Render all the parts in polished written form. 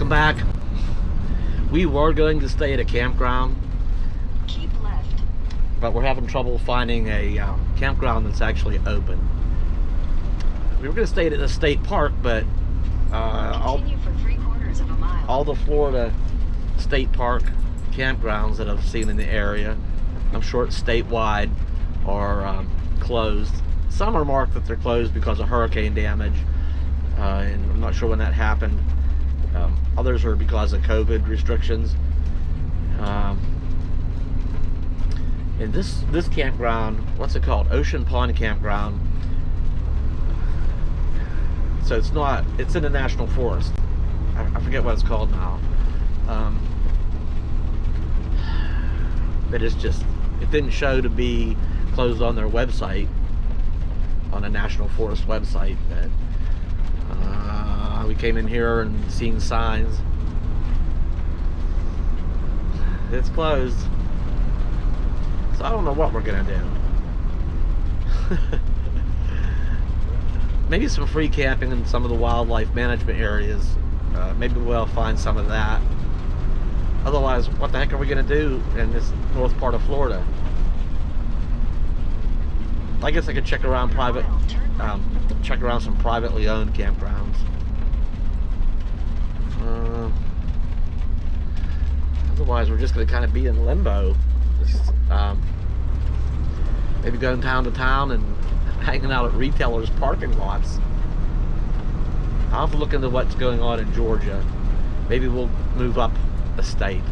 welcome back. We were going to stay at a campground, Keep left. but we're having trouble finding a campground that's actually open. We were going to stay at a state park, but Continue for 3/4 of a mile. all the Florida state park campgrounds that I've seen in the area, I'm sure it's statewide, are closed. Some are marked that they're closed because of hurricane damage, and I'm not sure when that happened. Others are because of COVID restrictions. And this campground, what's it called? Ocean Pond Campground. So it's in a national forest. I forget what it's called now. But it didn't show to be closed on their website, on a national forest website. But we came in here and seen signs. It's closed. So I don't know what we're gonna do. Maybe some free camping in some of the wildlife management areas. Maybe we'll find some of that. Otherwise, what the heck are we gonna do in this north part of Florida? I guess I could check around check around some privately owned campgrounds. Otherwise, we're just gonna kind of be in limbo. Just, maybe going town to town and hanging out at retailers' parking lots. I'll have to look into what's going on in Georgia. Maybe we'll move up a state.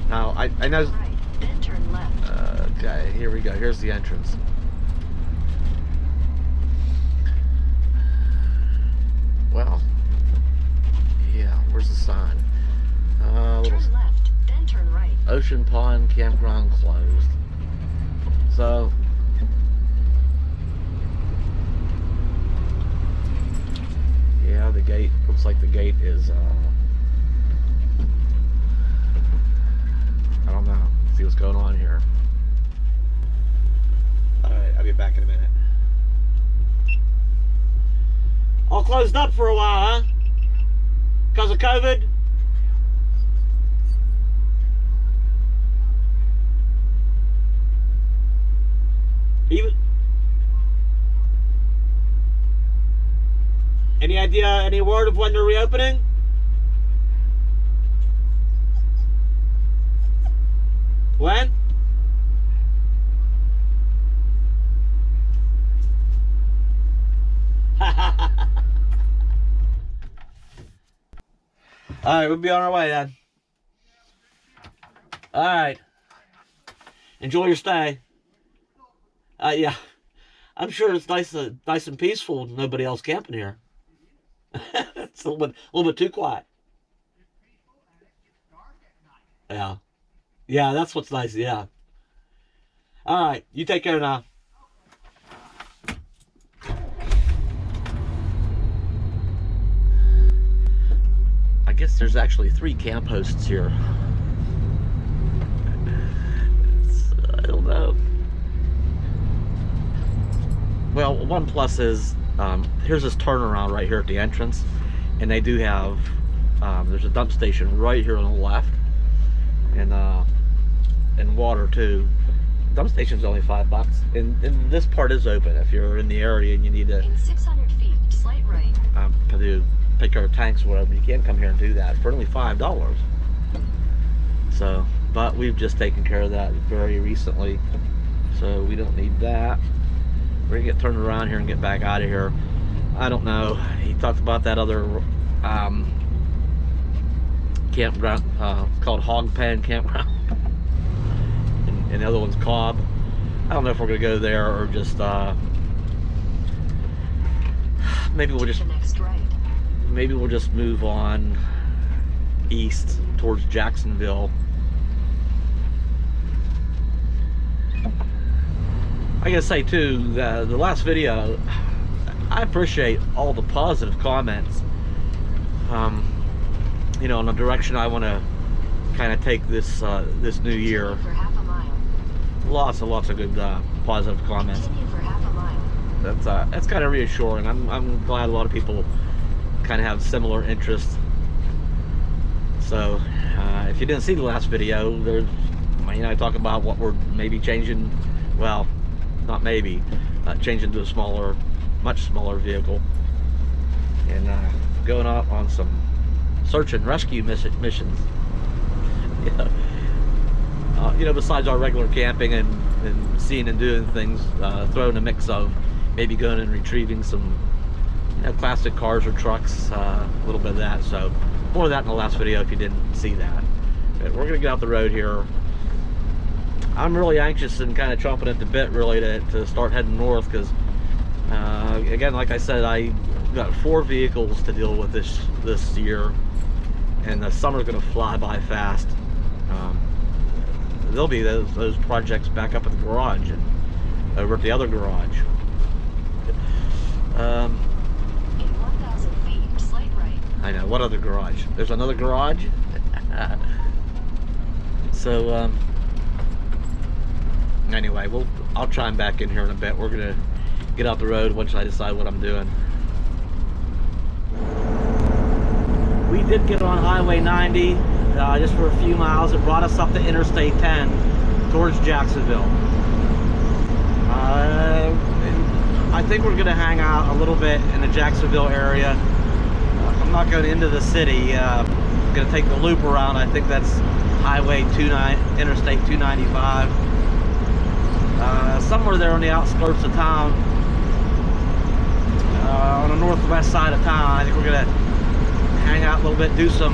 Now, I know... Right, then turn left. Okay, here we go. Here's the entrance. Well, yeah, where's the sign? Turn left, then turn right. Ocean Pond Campground closed. So, yeah, the gate, looks like the gate is, I don't know. Let's see what's going on here. Alright, I'll be back in a minute. All closed up for a while, huh? Because of COVID? Even... Any idea, any word of when they're reopening? When? Alright, we'll be on our way then. Alright. Enjoy your stay. Yeah. I'm sure it's nice and peaceful. Nobody else camping here. It's a little bit too quiet. Yeah. Yeah, that's what's nice, yeah. Alright, you take care now. I guess there's actually 3 camp hosts here. I don't know. Well, one plus is, here's this turnaround right here at the entrance, and they do have, there's a dump station right here on the left, and water too. Dump station's only $5, and this part is open if you're in the area and you need to. In 600 feet, slight right. To take care of tanks or whatever. You can come here and do that for only $5. So, but we've just taken care of that very recently, so we don't need that. We're gonna get turned around here and get back out of here. I don't know. He talked about that other campground called Hog Pen Campground, and the other one's Cobb. I don't know if we're gonna go there or just maybe we'll just move on east towards Jacksonville. I gotta say too, the last video, I appreciate all the positive comments, you know, in the direction I want to kind of take this this new year. For half a mile. Lots of good positive comments. Continue for half a mile. That's kind of reassuring. I'm glad a lot of people kind of have similar interests. So if you didn't see the last video, there's, I talk about what we're maybe changing, well, not maybe, changing to a smaller, much smaller vehicle, and going out on some search and rescue missions. Besides our regular camping and seeing and doing things, throw in a mix of maybe going and retrieving some classic cars or trucks, a little bit of that. So more of that in the last video if you didn't see that. But we're gonna get out the road here. I'm really anxious and kind of chomping at the bit really to start heading north, because again, like I said, I got 4 vehicles to deal with this year, and the summer's gonna fly by fast. There'll be those projects back up at the garage and over at the other garage. In 1,000 feet, slight right. I know, what other garage? There's another garage? So, anyway, I'll chime back in here in a bit. We're gonna get out the road once I decide what I'm doing. We did get on Highway 90 just for a few miles. It brought us up to Interstate 10 towards Jacksonville. I think we're gonna hang out a little bit in the Jacksonville area. I'm not going into the city. I'm gonna take the loop around. I think that's Interstate 295. Somewhere there on the outskirts of town, on the northwest side of town. I think we're gonna hang out a little bit, do some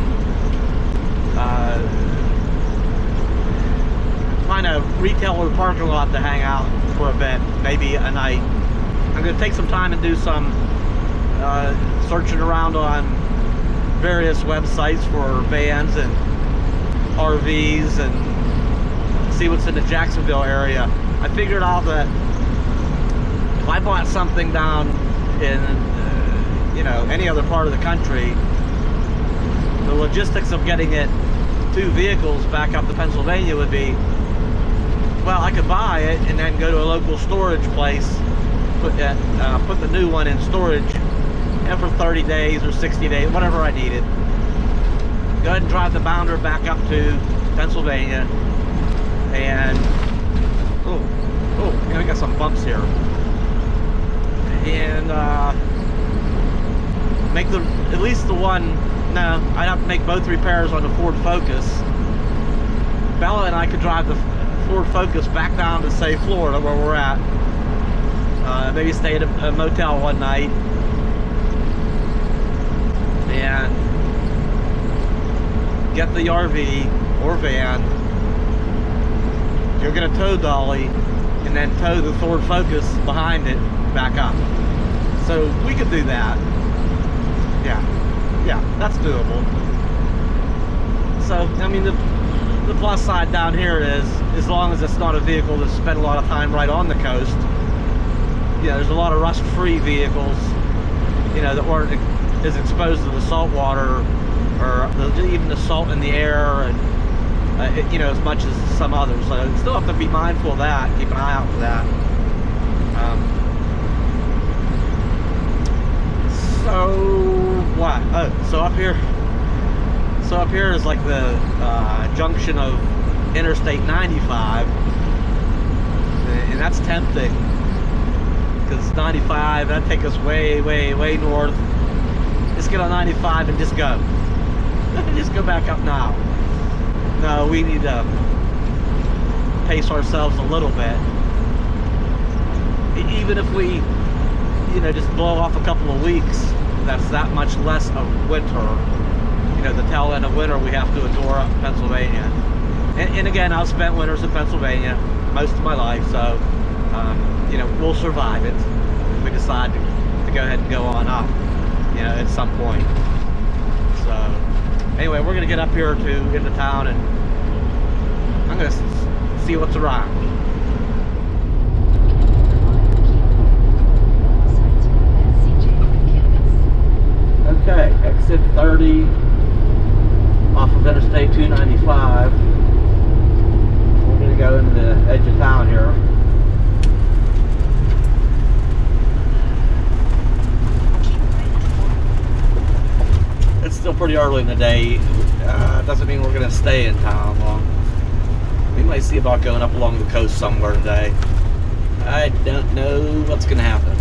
find a retailer parking lot to hang out for a bit, maybe a night. I'm gonna take some time and do some searching around on various websites for vans and RVs and see what's in the Jacksonville area. I figured out that if I bought something down in any other part of the country, the logistics of getting it 2 vehicles back up to Pennsylvania would be, well, I could buy it and then go to a local storage place, put the new one in storage, and for 30 days or 60 days, whatever I needed, go ahead and drive the bounder back up to Pennsylvania, and we got some bumps here, and make at least the one. No, I'd have to make both repairs on the Ford Focus. Bella and I could drive the Ford Focus back down to, say, Florida, where we're at. Maybe stay at a motel one night. And get the RV or van, go get a tow dolly, and then tow the Ford Focus behind it back up. So we could do that. Yeah, that's doable. So, I mean, the plus side down here is, as long as it's not a vehicle that spent a lot of time right on the coast, there's a lot of rust-free vehicles, that weren't as exposed to the salt water or even the salt in the air, and as much as some others. So you still have to be mindful of that, keep an eye out for that. So up here is like the junction of Interstate 95, and that's tempting, because 95, that'd take us way north. Just get on 95 and just go. Just go back up now. No, we need to pace ourselves a little bit. Even if we, just blow off a couple of weeks, that's that much less of winter. The tail end of winter we have to endure up in Pennsylvania. And again, I've spent winters in Pennsylvania most of my life, so we'll survive it if we decide to go ahead and go on up, at some point. So anyway, we're gonna get up here into town, and I'm gonna see what's around. Okay, exit 30 off of Interstate 295. We're going to go into the edge of town here. early in the day doesn't mean we're gonna stay in town long. We might see about going up along the coast somewhere today. I don't know what's gonna happen.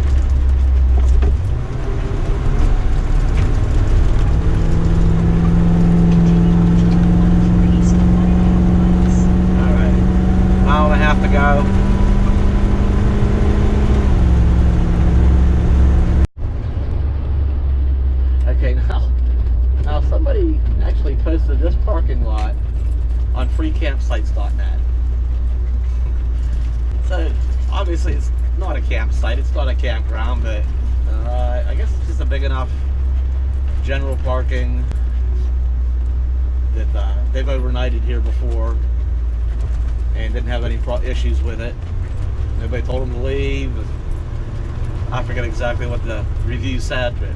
Alright, mile and a half to go. Okay, now somebody actually posted this parking lot on freecampsites.net. So obviously it's not a campsite, it's not a campground, but I guess it's just a big enough general parking that they've overnighted here before and didn't have any issues with it. Nobody told them to leave. I forget exactly what the review said, but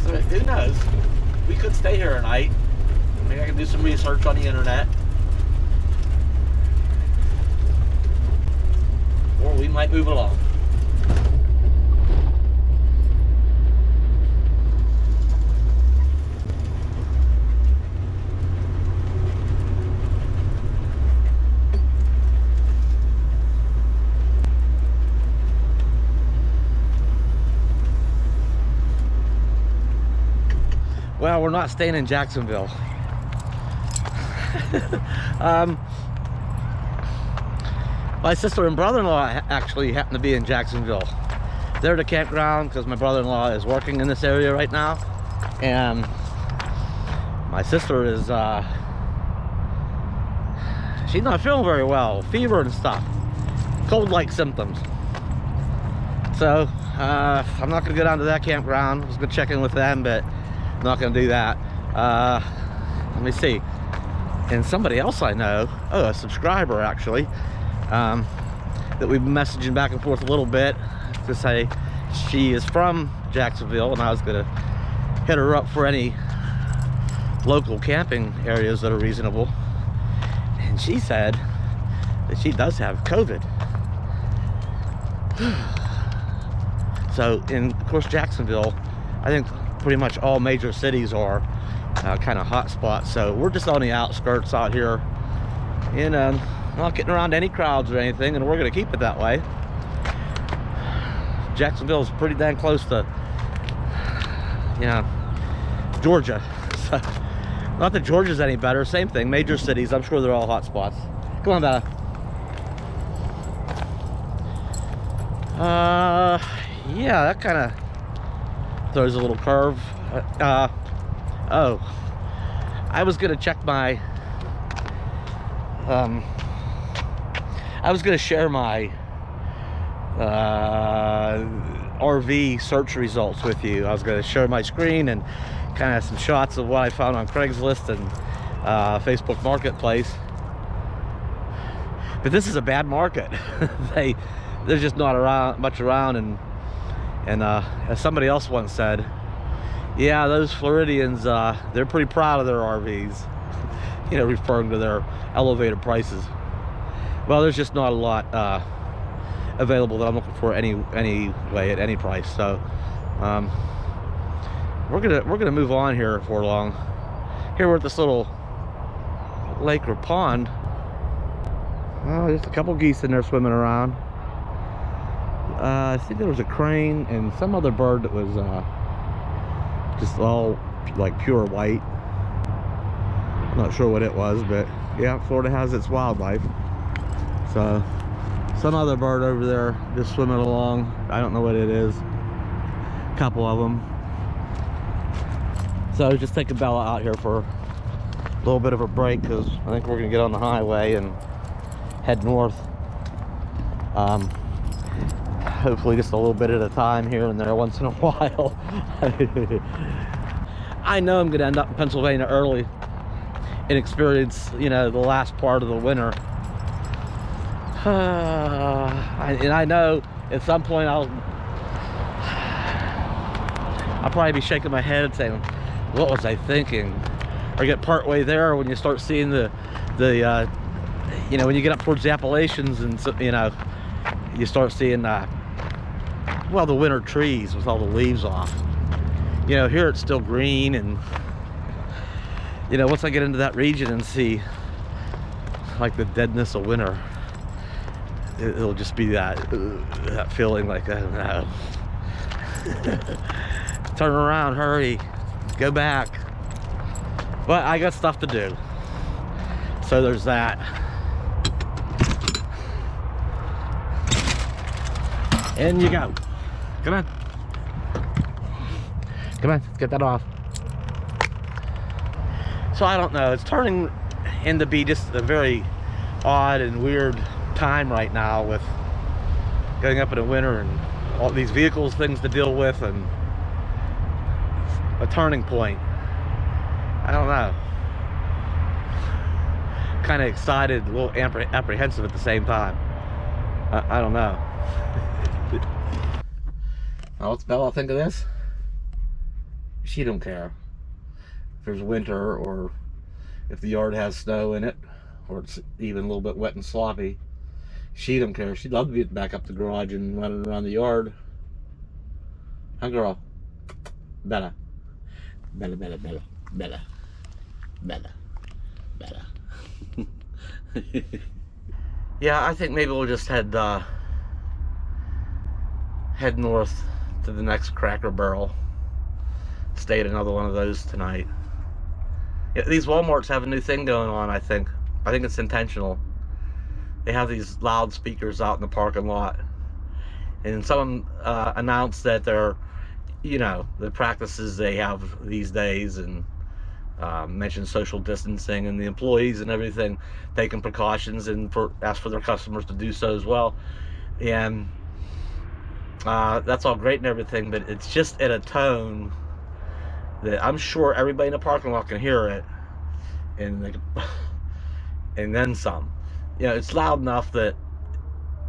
so who knows? We could stay here a night. Maybe I can do some research on the internet. Or we might move along. Well, we're not staying in Jacksonville. My sister and brother-in-law actually happen to be in Jacksonville. They're at a campground because my brother-in-law is working in this area right now, and my sister is she's not feeling very well, fever and stuff, cold-like symptoms. So I'm not gonna go down to that campground. I was gonna check in with them, but I'm not gonna do that. Let me see. And somebody else I know, a subscriber actually, that we've been messaging back and forth a little bit to say she is from Jacksonville, and I was gonna hit her up for any local camping areas that are reasonable. And she said that she does have COVID. So, in of course, Jacksonville, I think pretty much all major cities are kind of hot spots. So we're just on the outskirts out here, and not getting around any crowds or anything, and we're going to keep it that way. Jacksonville is pretty dang close to, you know, Georgia. So, not that Georgia's any better, same thing, major cities, I'm sure they're all hot spots. Come on, Bella. Yeah, that kind of throws a little curve. Oh, I was gonna check my I was gonna share my RV search results with you. I was gonna share my screen and kind of some shots of what I found on Craigslist and Facebook Marketplace. But this is a bad market. There's just not much around, and as somebody else once said, yeah, those Floridians, they're pretty proud of their RVs, you know, referring to their elevated prices. Well, there's just not a lot available that I'm looking for anyway at any price. So we're gonna move on here before long. Here we're at this little lake or pond. Oh, just a couple geese in there swimming around. I think there was a crane and some other bird that was just all like pure white. I'm not sure what it was, but yeah, Florida has its wildlife. So some other bird over there just swimming along. I don't know what it is. A couple of them. So just taking Bella out here for a little bit of a break, because I think we're gonna get on the highway and head north. Hopefully just a little bit at a time here and there once in a while. I know I'm gonna end up in Pennsylvania early and experience, you know, the last part of the winter. And I know at some point I'll probably be shaking my head saying, what was I thinking? Or get part way there when you start seeing the you know, when you get up towards the Appalachians, and so, you know, you start seeing well, the winter trees with all the leaves off. You know, here it's still green, and you know, once I get into that region and see like the deadness of winter, it'll just be that feeling like, I don't know. Turn around, hurry, go back. But I got stuff to do, so there's that. In you go. Come on. Come on, let's get that off. So I don't know, it's turning into be just a very odd and weird time right now with going up in the winter and all these vehicles, things to deal with, and a turning point. I don't know. Kind of excited, a little apprehensive at the same time. I don't know. Now, what's Bella think of this? She don't care if there's winter or if the yard has snow in it or it's even a little bit wet and sloppy. She don't care. She'd love to be back up the garage and running around the yard. Huh, girl? Bella. Bella, Bella, Bella, Bella, Bella, Bella. Yeah, I think maybe we'll just head north to the next Cracker Barrel. Stay at another one of those tonight. Yeah, these Walmarts have a new thing going on, I think. I think it's intentional. They have these loudspeakers out in the parking lot. And someone announced that they're, you know, the practices they have these days, and mentioned social distancing, and the employees and everything taking precautions, and ask for their customers to do so as well. And that's all great and everything, but it's just at a tone that I'm sure everybody in the parking lot can hear it, and and then some. You know, it's loud enough that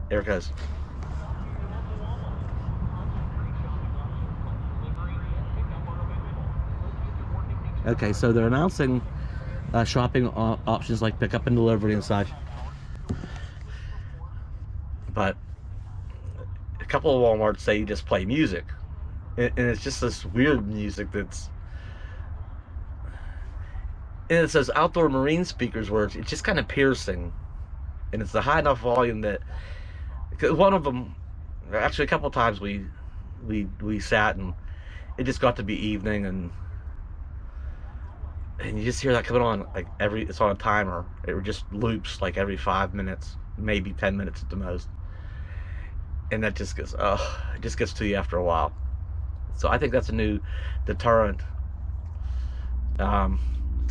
there it goes. Okay, so they're announcing shopping options like pickup and delivery and such, but a couple of Walmarts say you just play music, and it's just this weird music that's, and it says outdoor marine speakers, where it's just kind of piercing, and it's a high enough volume that one of them, actually a couple of times we sat, and it just got to be evening, and you just hear that coming on like it's on a timer. It just loops like every 5 minutes, maybe 10 minutes at the most, and that just gets it just gets to you after a while. So I think that's a new deterrent, so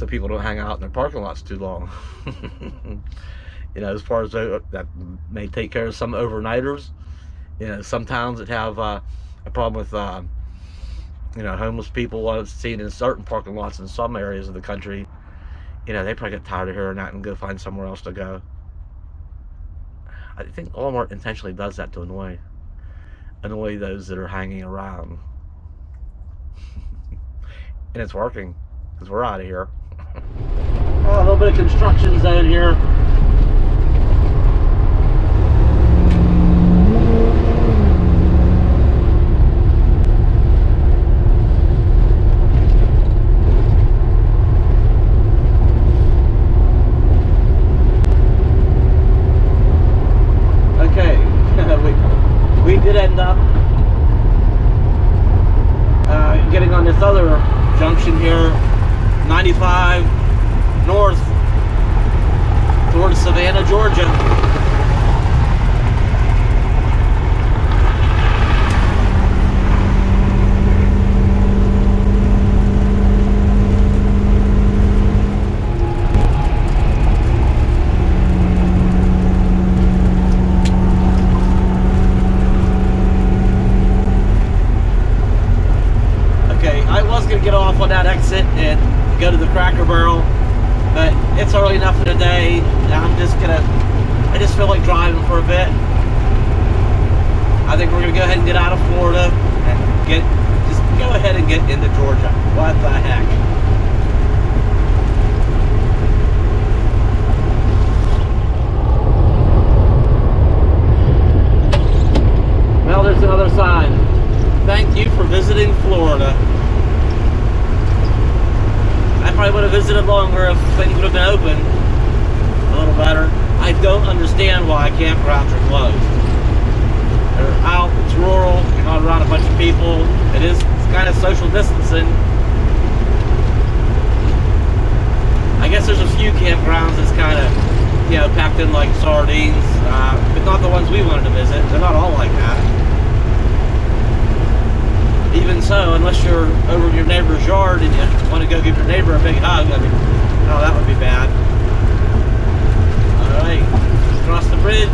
people don't hang out in their parking lots too long. You know, as far as that may take care of some overnighters. You know, some towns that have a problem with you know, homeless people. I've seen in certain parking lots in some areas of the country, you know, they probably get tired of hearing that and go find somewhere else to go. I think Walmart intentionally does that to annoy those that are hanging around. And it's working, because we're out of here. Oh, a little bit of construction zone here. We did end up getting on this other junction here, 95 north towards Savannah, Georgia. Get off on that exit and go to the Cracker Barrel, but it's early enough in the day. I just feel like driving for a bit. I think we're gonna go ahead and get out of Florida and just go ahead and get into Georgia. What the heck? Well, there's another sign. Thank you for visiting Florida. don't understand why campgrounds are closed. They're out, it's rural, you're not around a bunch of people. It's kind of social distancing. I guess there's a few campgrounds that's kind of, you know, packed in like sardines, but not the ones we wanted to visit. They're not all like that. Even so, unless you're over in your neighbor's yard and you want to go give your neighbor a big hug, I mean, oh, that would be bad. All right, across the bridge.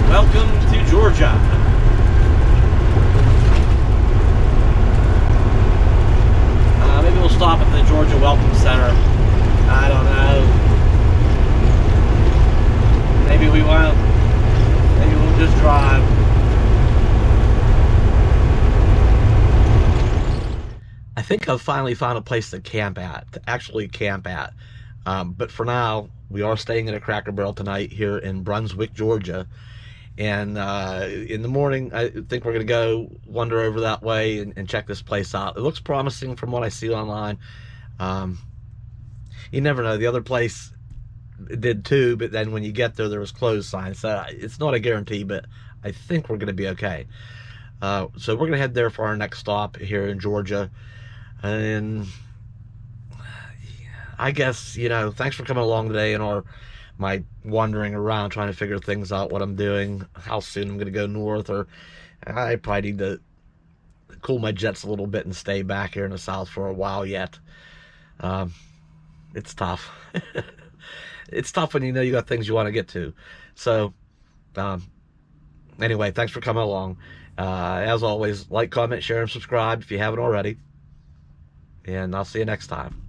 Welcome to Georgia. Maybe we'll stop at the Georgia Welcome Center. I don't know. Maybe we won't. Maybe we'll just drive. I think I've finally found a place to actually camp at. But for now, we are staying at a Cracker Barrel tonight here in Brunswick, Georgia. And in the morning, I think we're going to go wander over that way and check this place out. It looks promising from what I see online. You never know. The other place did too, but then when you get there, there was closed signs. So it's not a guarantee, but I think we're going to be okay. So we're going to head there for our next stop here in Georgia. And I guess, you know, thanks for coming along today in my wandering around trying to figure things out, what I'm doing, how soon I'm going to go north, or I probably need to cool my jets a little bit and stay back here in the south for a while yet. It's tough. It's tough when you know you got things you want to get to. So, anyway, thanks for coming along. As always, like, comment, share, and subscribe if you haven't already. And I'll see you next time.